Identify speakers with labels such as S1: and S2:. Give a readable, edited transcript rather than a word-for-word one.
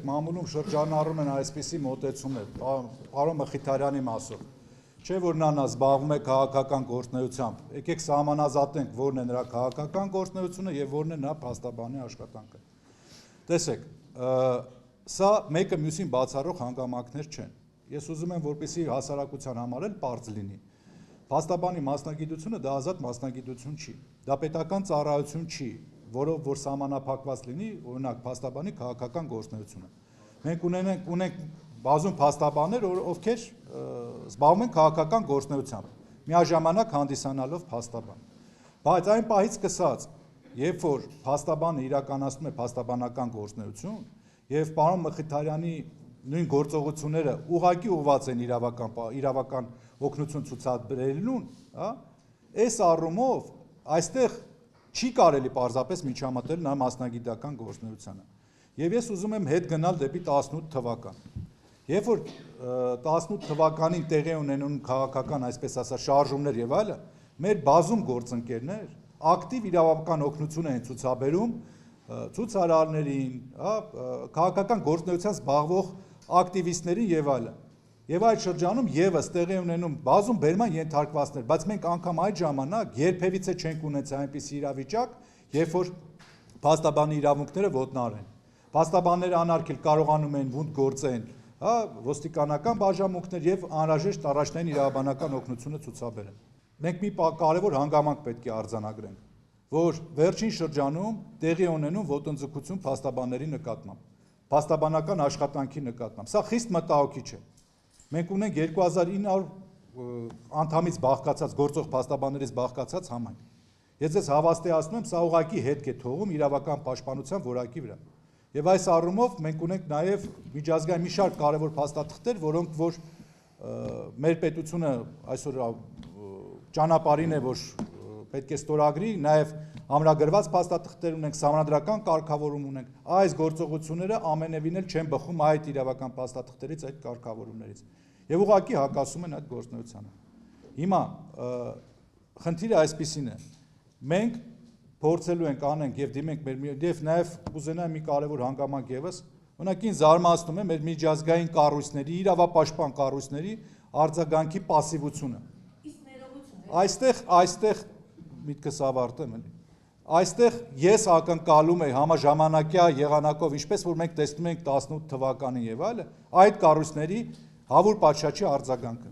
S1: մամուլում շրջանառում են այսպիսի մոտեցումներ, պարոն Մխիթարյանի մասով, չէ որ նա զբաղվում է քաղաքական գործունեությամբ, եկեք սահմանազատենք որն է նրա քաղաքական գործունեությունը եւ որն է նրա փաստաբանի աշխատանքը։ Տեսեք, սա մեկը մյուսին բացառող հանգամանքներ չեն։ Ես ուզում եմ, որպեսզի հասարակության համար էլ պարզ լինի։ Փաստաբանի մասնագիտությունը դա ազատ մասնագիտություն չի, դա պետական ծառայություն չի, որով որ սահմանափակված լինի, օրինակ փաստաբանի քաղաքական գործունեությունը։ Մենք ունենք բազում փաստաբաններ, ովքեր զբաղվում են քաղաքական գործունեությամբ, միաժամանակ հանդիսանալով փաստաբան։ Բայց այն պահից սկսած, երբ որ փաստաբանը իրականացնում է փաստաբանական գործունեություն, եւ պարոն Մխիթարյանի նույն գործողությունները ուղղակի ուղղված են իրավական օգնություն ցուցաբերելուն, հա, այս առումով այստեղ չի կարելի պարզապես միջամտել նա մասնագիտական գործունեությանը։ Եվ ես ուզում եմ հետ գնալ դեպի 18 թվական։ Երբ որ 18 թվականին տեղի ունենում քաղաքական, այսպես ասած, շարժումներ եւ այլը, մեր բազում գործընկերներ ակտիվ իրավական օգնություն են ցուցաբերում ցուցարարներին, քաղաքական գործունեությամբ զբաղվող ակտիվիստներին եւ այլը։ Եվ այդ շրջանում եւս տեղի ունենում բազում բերման ենթարկվածներ, բայց մենք անգամ այդ ժամանակ երբևիցե չենք ունեցել այնպիսի իրավիճակ, երբ որ փաստաբանի իրավունքները ոտնահարեն։ Փաստաբանները անարգել կարողանում են վունդ գործեն, հա, ոստիկանական բաժանմունքներ եւ անհրաժեշտ առաջնային իրավաբանական օգնությունը ցուցաբերեն։ Մենք մի կարևոր հանգամանք պետք է արձանագրենք, որ վերջին շրջանում տեղի ունենում ոտնձգություն փաստաբանների նկատմամբ, փաստաբանական աշխատանքի նկատմամբ։ Սա խիստ մտահոգիչ է։ Մենք ունենք 2900 անդամից բաղկացած գործող փաստաբաններից բաղկացած համայնք։ Ես ձեզ հավաստիացնում եմ, սա ուղղակի հետք է թողում իրավական պաշտպանության որակի վրա։ Եվ այս առումով մենք ունենք նաև միջազգային մի շարք կարևոր փաստաթղթեր, որոնք որ մեր պետությունը այսօր ճանապարհին է, որ պետք է ստորագրի, նաև ամրագրված փաստաթղթեր ունենք, սահմանադրական կարգավորում ունենք, այս գործողությունները ամենևին էլ չեն բխում այդ իրավական փաստաթղթերից, այդ կարգավորումներից եւ ուղղակի հակասում են այդ գործունեությանը։ Հիմա խնդիրը այսպիսին է, մենք փորձելու ենք անենք եւ դիմենք մեր եւ նաեւ կուզենամ մի կարեւոր հանգամանք եւս, օրինակ ինձ զարմացնում է մեր միջազգային կառույցների, իրավապաշտպան կառույցների արձագանքի պասիվությունը։ Այստեղ միտքս ավարտեմ էլի։ Այստեղ ես ակնկալում եմ համաժամանակյա եղանակով, ինչպես որ մենք տեսնում ենք 18 թվականին եւ այլը, այդ կառույցների հավուր պատշաճի արձագանքը։